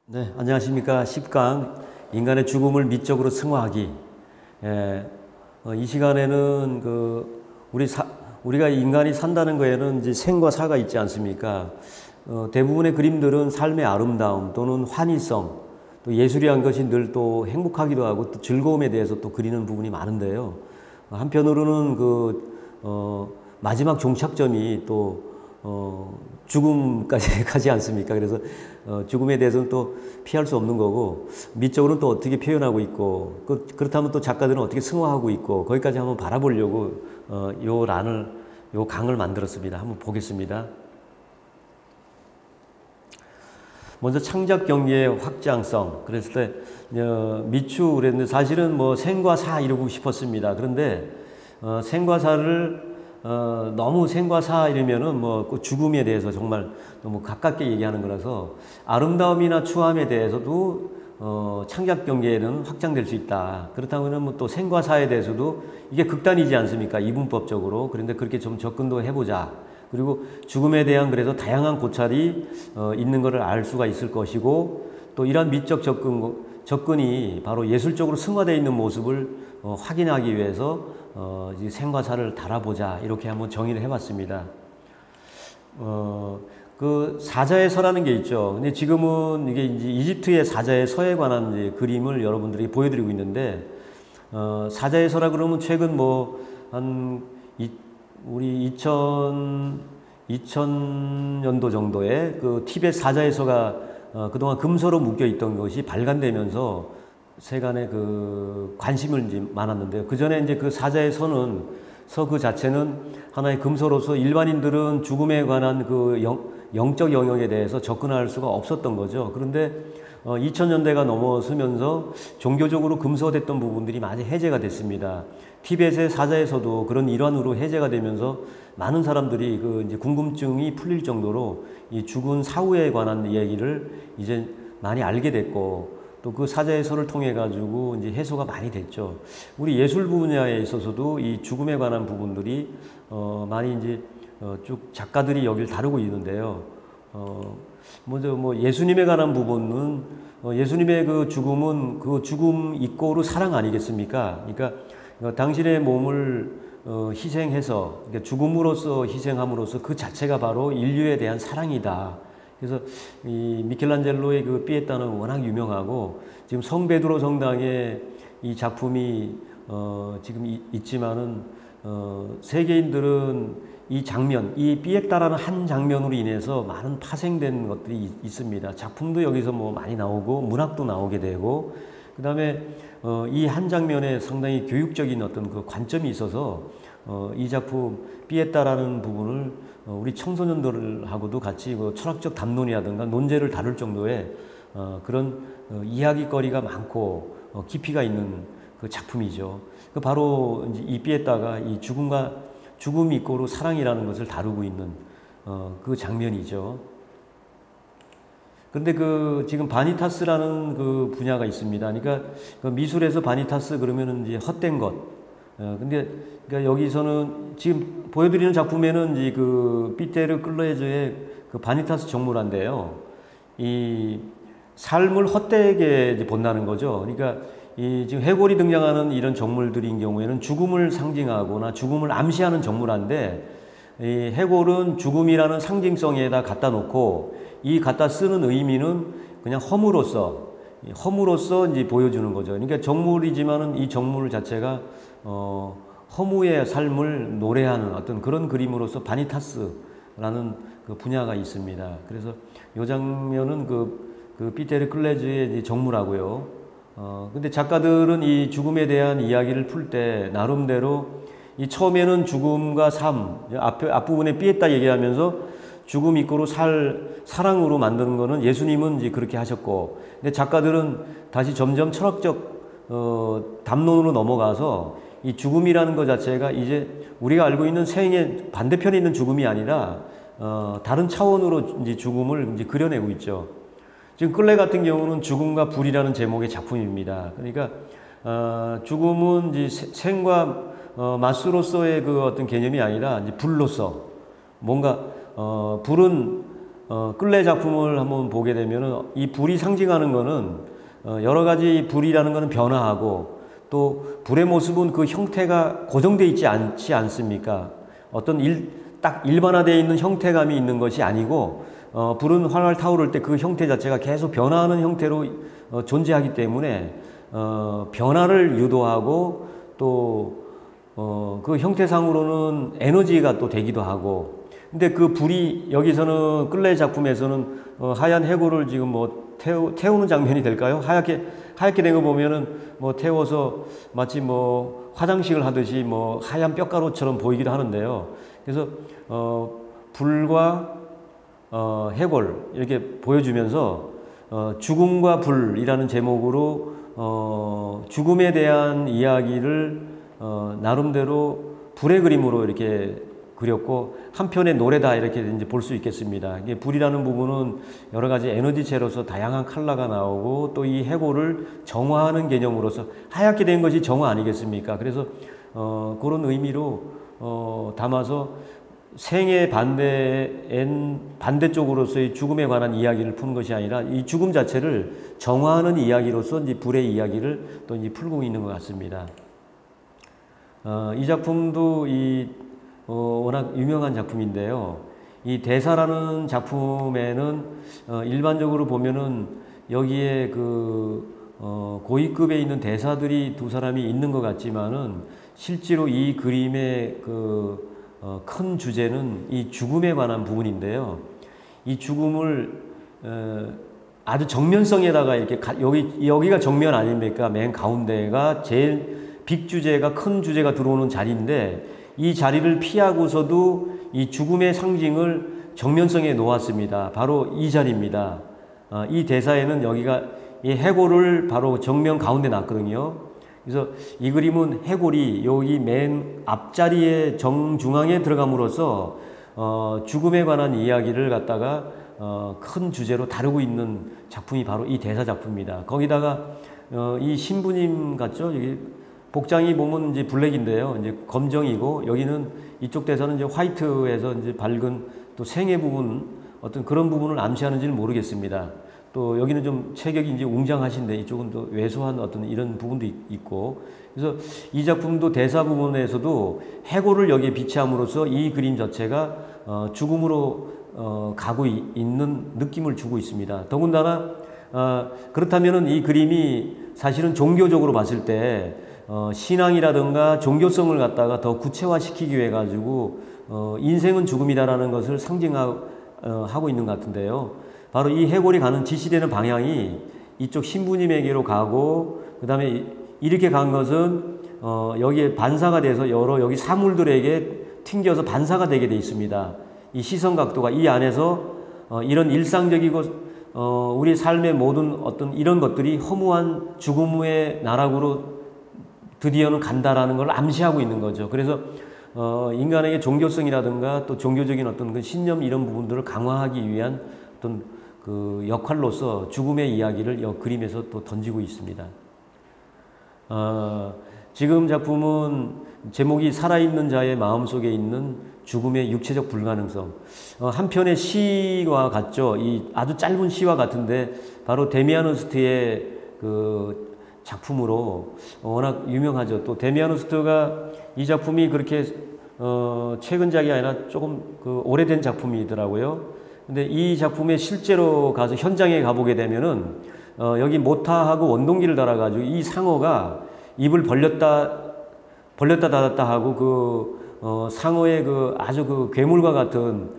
네, 안녕하십니까. 10강 인간의 죽음을 미적으로 승화하기. 이 시간에는 우리가 인간이 산다는 거에는 이제 생과 사가 있지 않습니까? 대부분의 그림들은 삶의 아름다움 또는 환희성, 또 예술이란 것이 늘 또 행복하기도 하고 또 즐거움에 대해서 또 그리는 부분이 많은데요. 한편으로는 마지막 종착점이 또 죽음까지 가지 않습니까? 그래서 죽음에 대해서는 또 피할 수 없는 거고, 미적으로는 또 어떻게 표현하고 있고, 그렇다면 또 작가들은 어떻게 승화하고 있고, 거기까지 한번 바라보려고 요 강을 만들었습니다. 한번 보겠습니다. 먼저 창작 경계의 확장성. 그랬을 때 미추 그랬는데 사실은 뭐 생과 사 이러고 싶었습니다. 그런데 생과 사를 너무 생과 사 이러면은 그 죽음에 대해서 정말 너무 가깝게 얘기하는 거라서 아름다움이나 추함에 대해서도 창작 경계에는 확장될 수 있다. 그렇다면 뭐 또 생과 사에 대해서도 이게 극단이지 않습니까? 이분법적으로. 그런데 그렇게 좀 접근도 해보자. 그리고 죽음에 대한 그래서 다양한 고찰이 있는 것을 알 수가 있을 것이고, 또 이러한 미적 접근이 바로 예술적으로 승화되어 있는 모습을 확인하기 위해서 생과 사를 달아보자, 이렇게 한번 정의를 해봤습니다. 그 사자의 서라는 게 있죠. 근데 지금은 이게 이제 이집트의 사자의 서에 관한 이제 그림을 여러분들이 보여드리고 있는데, 사자의 서라 그러면 최근 우리 2000년도 정도에 그 티벳 사자의 서가 그동안 금서로 묶여 있던 것이 발간되면서 세간의 그 관심을 이제 많았는데요. 그 전에 이제 그 사자의 서 그 자체는 하나의 금서로서 일반인들은 죽음에 관한 그 영적 영역에 대해서 접근할 수가 없었던 거죠. 그런데 2000년대가 넘어서면서 종교적으로 금서됐던 부분들이 많이 해제가 됐습니다. 티벳의 사자에서도 그런 일환으로 해제가 되면서 많은 사람들이 이제 궁금증이 풀릴 정도로 이 죽은 사후에 관한 얘기를 이제 많이 알게 됐고, 또 그 사자의 서를 통해 가지고 이제 해소가 많이 됐죠. 우리 예술 분야에 있어서도 이 죽음에 관한 부분들이 많이 이제 쭉 작가들이 여기를 다루고 있는데요. 먼저 예수님에 관한 부분은 예수님의 그 죽음은 그 죽음 이꼬르 사랑 아니겠습니까? 그러니까 당신의 몸을 희생해서, 그러니까 죽음으로써 희생함으로써 그 자체가 바로 인류에 대한 사랑이다. 그래서 이 미켈란젤로의 그 피에타는 워낙 유명하고, 지금 성베드로 성당에 이 작품이 지금 있지만은 세계인들은 이 장면, 이 피에타라는 한 장면으로 인해서 많은 파생된 것들이 있습니다. 작품도 여기서 많이 나오고 문학도 나오게 되고, 그 다음에 이 한 장면에 상당히 교육적인 어떤 그 관점이 있어서 이 작품 피에타라는 부분을 우리 청소년들하고도 같이 그 철학적 담론이라든가 논제를 다룰 정도의 그런 이야기거리가 많고 깊이가 있는 그 작품이죠. 바로 이제 이 피에타가 이 죽음이 이꼬르 사랑이라는 것을 다루고 있는 그 장면이죠. 그런데 지금 바니타스라는 그 분야가 있습니다. 그러니까 그 미술에서 바니타스 그러면은 이제 헛된 것. 근데 그러니까 여기서는 지금 보여드리는 작품에는 이제 그 삐테르 클레즈의 그 바니타스 정물화인데요. 이 삶을 헛되게 이제 본다는 거죠. 그러니까 이 지금 해골이 등장하는 이런 정물들인 경우에는 죽음을 상징하거나 죽음을 암시하는 정물화인데, 이 해골은 죽음이라는 상징성에다 갖다 놓고 이 갖다 쓰는 의미는 그냥 허무로서 이제 보여주는 거죠. 그러니까 정물이지만은 이 정물 자체가 허무의 삶을 노래하는 어떤 그런 그림으로서 바니타스라는 그 분야가 있습니다. 그래서 이 장면은 그 피테르 클레즈의 정물하고요. 근데 작가들은 이 죽음에 대한 이야기를 풀 때 나름대로 이 처음에는 죽음과 삶, 앞부분에 피에타 얘기하면서 죽음 이꼬르 사랑으로 만드는 거는 예수님은 이제 그렇게 하셨고, 근데 작가들은 다시 점점 철학적 담론으로 넘어가서 이 죽음이라는 것 자체가 이제 우리가 알고 있는 생의 반대편에 있는 죽음이 아니라 다른 차원으로 이제 죽음을 이제 그려내고 있죠. 지금 끌레 같은 경우는 죽음과 불이라는 제목의 작품입니다. 그러니까 죽음은 이제 생과 맞수로서의 그 어떤 개념이 아니라 이제 불로서 뭔가 불은 끌레 작품을 한번 보게 되면은 이 불이 상징하는 거는 여러 가지 불이라는 거는 변화하고 또 불의 모습은 그 형태가 고정되어 있지 않지 않습니까? 어떤 딱 일반화되어 있는 형태감이 있는 것이 아니고 불은 활활 타오를 때 그 형태 자체가 계속 변화하는 형태로 존재하기 때문에 변화를 유도하고 또 그 형태상으로는 에너지가 또 되기도 하고 근데 그 불이 여기서는 끌레 작품에서는 하얀 해골을 지금 뭐 태우는 장면이 될까요? 하얗게 된 거 보면은 뭐 태워서 마치 뭐 화장식을 하듯이 뭐 하얀 뼈가루처럼 보이기도 하는데요. 그래서 불과 해골 이렇게 보여주면서 죽음과 불이라는 제목으로 죽음에 대한 이야기를 나름대로 불의 그림으로 이렇게 그렸고 한편의 노래다 이렇게 이제 볼 수 있겠습니다. 이게 불이라는 부분은 여러 가지 에너지체로서 다양한 컬러가 나오고 또 이 해골을 정화하는 개념으로서 하얗게 된 것이 정화 아니겠습니까? 그래서 그런 의미로 담아서 생의 반대쪽으로서의 죽음에 관한 이야기를 푸는 것이 아니라 이 죽음 자체를 정화하는 이야기로서 이제 불의 이야기를 또 이제 풀고 있는 것 같습니다. 이 작품도 워낙 유명한 작품인데요. 이 대사라는 작품에는 일반적으로 보면은 여기에 고위급에 있는 대사들이 두 사람이 있는 것 같지만은 실제로 이 그림의 큰 주제는 이 죽음에 관한 부분인데요. 이 죽음을 아주 정면성에다가 이렇게 여기가 정면 아닙니까? 맨 가운데가 제일 빅 주제가 큰 주제가 들어오는 자리인데 이 자리를 피하고서도 이 죽음의 상징을 정면성에 놓았습니다. 바로 이 자리입니다. 이 대사에는 여기가 이 해골을 바로 정면 가운데 놨거든요. 그래서 이 그림은 해골이 여기 맨 앞자리의 정중앙에 들어감으로써 죽음에 관한 이야기를 갖다가 큰 주제로 다루고 있는 작품이 바로 이 대사 작품입니다. 거기다가 이 신부님 같죠? 여기 복장이 보면 이제 블랙인데요. 이제 검정이고 여기는 이쪽 대사는 이제 화이트에서 이제 밝은 또 생의 부분 어떤 그런 부분을 암시하는지는 모르겠습니다. 또 여기는 좀 체격이 이제 웅장하신데 이쪽은 또 왜소한 어떤 이런 부분도 있고 그래서 이 작품도 대사 부분에서도 해골을 여기에 비치함으로써 이 그림 자체가 죽음으로 가고 있는 느낌을 주고 있습니다. 더군다나 그렇다면은 이 그림이 사실은 종교적으로 봤을 때 신앙이라든가 종교성을 갖다가 더 구체화시키기 위해 가지고 인생은 죽음이다라는 것을 상징하고 있는 것 같은데요. 바로 이 해골이 가는 지시되는 방향이 이쪽 신부님에게로 가고 그 다음에 이렇게 간 것은 여기에 반사가 돼서 여러 여기 사물들에게 튕겨서 반사가 되게 돼 있습니다. 이 시선 각도가 이 안에서 이런 일상적이고 우리 삶의 모든 어떤 이런 것들이 허무한 죽음의 나락으로 드디어는 간다라는 걸 암시하고 있는 거죠. 그래서 인간에게 종교성이라든가 또 종교적인 어떤 그 신념 이런 부분들을 강화하기 위한 어떤 그 역할로서 죽음의 이야기를 이 그림에서 또 던지고 있습니다. 지금 작품은 제목이 살아있는 자의 마음속에 있는 죽음의 육체적 불가능성. 한편의 시와 같죠. 이 아주 짧은 시와 같은데 바로 데미안 흐스트의 그 작품으로 워낙 유명하죠. 또 데미안 흐스트가 이 작품이 그렇게 최근작이 아니라 조금 오래된 작품이더라고요. 근데 이 작품에 실제로 가서 현장에 가보게 되면은 여기 모타하고 원동기를 달아가지고 이 상어가 입을 벌렸다 닫았다 하고 상어의 아주 괴물과 같은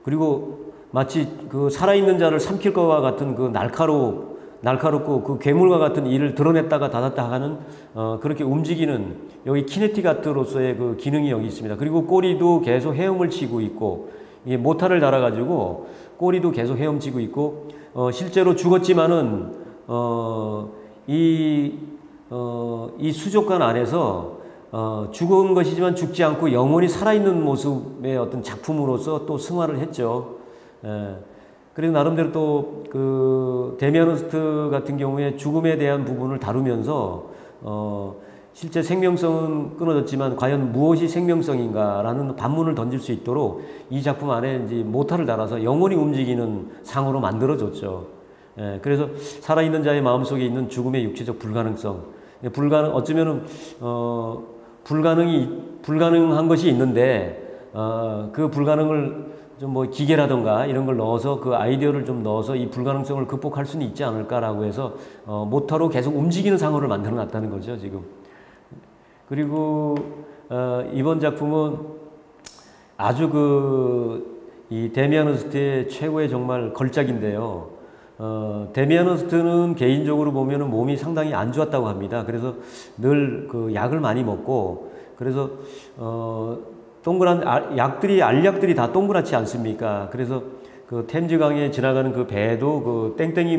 그리고 마치 살아있는 자를 삼킬 것과 같은 날카롭고 그 괴물과 같은 이를 드러냈다가 닫았다 하는 그렇게 움직이는 여기 키네틱 아트로서의 그 기능이 여기 있습니다. 그리고 꼬리도 계속 헤엄을 치고 있고 이게 모타를 달아가지고 꼬리도 계속 헤엄치고 있고 실제로 죽었지만은 이 수족관 안에서 죽은 것이지만 죽지 않고 영원히 살아있는 모습의 어떤 작품으로서 또 승화를 했죠. 그래서 나름대로 또 데미안 흐스트 같은 경우에 죽음에 대한 부분을 다루면서 실제 생명성은 끊어졌지만 과연 무엇이 생명성인가라는 반문을 던질 수 있도록 이 작품 안에 이제 모터를 달아서 영원히 움직이는 상으로 만들어줬죠. 예, 그래서 살아있는 자의 마음속에 있는 죽음의 육체적 불가능성, 어쩌면은 불가능한 것이 있는데 그 불가능을 좀 뭐 기계라든가 이런 걸 넣어서 그 아이디어를 좀 넣어서 이 불가능성을 극복할 수는 있지 않을까라고 해서 모터로 계속 움직이는 상어를 만들어 놨다는 거죠, 지금. 그리고 이번 작품은 아주 이 데미안 허스트의 최고의 정말 걸작인데요. 데미안 허스트는 개인적으로 보면은 몸이 상당히 안 좋았다고 합니다. 그래서 늘 그 약을 많이 먹고, 그래서 동그란 알약들이 다 동그랗지 않습니까? 그래서 그 템즈강에 지나가는 그 배도 그 땡땡이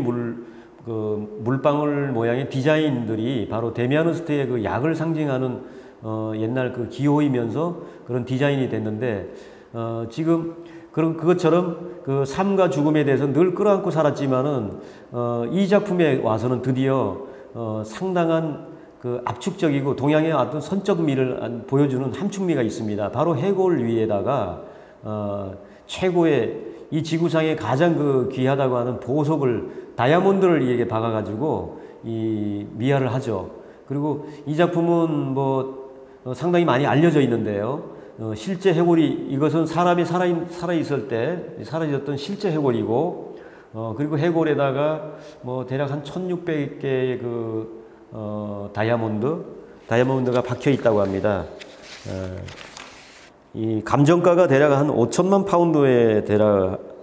물방울 모양의 디자인들이 바로 데미안 허스트의 그 약을 상징하는 옛날 그 기호이면서 그런 디자인이 됐는데, 지금 그것처럼 그 삶과 죽음에 대해서 늘 끌어안고 살았지만은 이 작품에 와서는 드디어 상당한 그 압축적이고 동양의 어떤 선적 미를 보여주는 함축미가 있습니다. 바로 해골 위에다가 최고의 이 지구상에 가장 그 귀하다고 하는 보석을 다이아몬드를 이게 박아가지고 이 미화를 하죠. 그리고 이 작품은 뭐 상당히 많이 알려져 있는데요. 실제 해골이, 이것은 사람이 살아있을 때 사라졌던 실제 해골이고, 그리고 해골에다가 뭐 대략 한 1600개의 다이아몬드가 박혀 있다고 합니다. 이 감정가가 대략 한 5천만 파운드에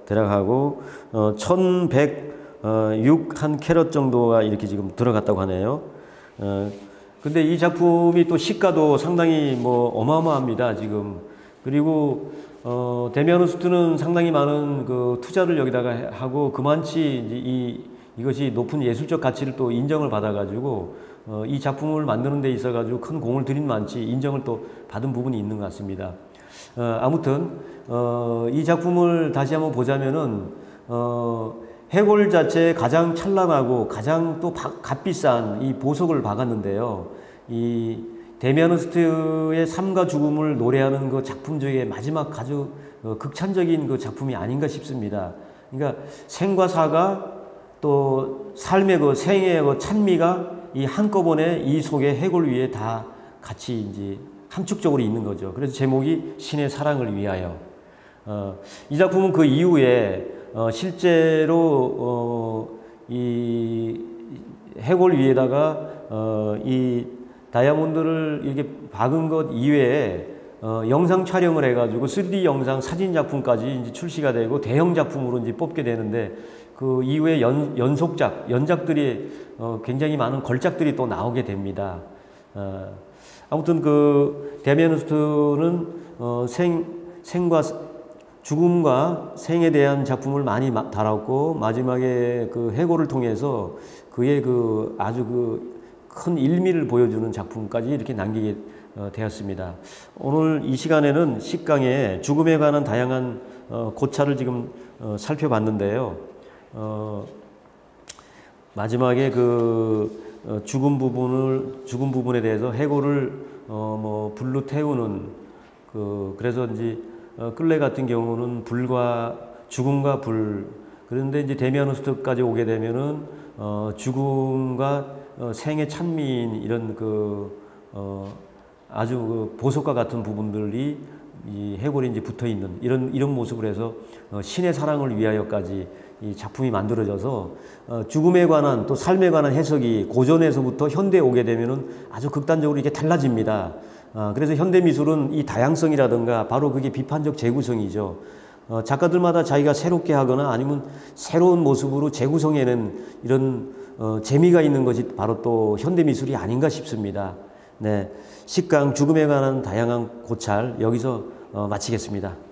대략하고 1106 한 캐럿 정도가 이렇게 지금 들어갔다고 하네요. 근데 이 작품이 또 시가도 상당히 뭐 어마어마합니다, 지금. 그리고 데미안 허스트는 상당히 많은 그 투자를 여기다가 하고 그만치 이제 이것이 높은 예술적 가치를 또 인정을 받아가지고 이 작품을 만드는 데 있어가지고 큰 공을 들인 만치 인정을 또 받은 부분이 있는 것 같습니다. 아무튼 이 작품을 다시 한번 보자면은 해골 자체에 가장 찬란하고 가장 또 값비싼 이 보석을 박았는데요. 이 데미안 허스트의 삶과 죽음을 노래하는 그 작품 중에 마지막 아주 극찬적인 그 작품이 아닌가 싶습니다. 그러니까 생과 사가 또 삶의 그 생의 그 찬미가 이 한꺼번에 이 속에 해골 위에 다 같이 이제 함축적으로 있는 거죠. 그래서 제목이 신의 사랑을 위하여. 이 작품은 그 이후에 실제로 이 해골 위에다가 이 다이아몬드를 이렇게 박은 것 이외에 영상 촬영을 해가지고 3D 영상 사진 작품까지 이제 출시가 되고 대형 작품으로 이제 뽑게 되는데, 그 이후에 연작들이 굉장히 많은 걸작들이 또 나오게 됩니다. 아무튼 그 데미안 허스트는 생과 죽음과 생에 대한 작품을 많이 다뤘고, 마지막에 그 해골을 통해서 그의 그 아주 큰 일미를 보여주는 작품까지 이렇게 남기게 되었습니다. 오늘 이 시간에는 식강의 죽음에 관한 다양한 고찰을 지금 살펴봤는데요. 마지막에 그 죽음 부분에 대해서 해골을 뭐 불로 태우는 그래서 이제 끌레 같은 경우는 죽음과 불. 그런데 이제 데미안 허스트까지 오게 되면은 죽음과 생의 찬미인 이런 아주 보석과 같은 부분들이 이 해골이 이제 붙어 있는 이런 모습을 해서 신의 사랑을 위하여까지 이 작품이 만들어져서 죽음에 관한 또 삶에 관한 해석이 고전에서부터 현대에 오게 되면은 아주 극단적으로 이렇게 달라집니다. 그래서 현대 미술은 이 다양성이라든가 바로 그게 비판적 재구성이죠. 작가들마다 자기가 새롭게 하거나 아니면 새로운 모습으로 재구성해낸 이런 재미가 있는 것이 바로 또 현대 미술이 아닌가 싶습니다. 네, 식강 죽음에 관한 다양한 고찰 여기서 마치겠습니다.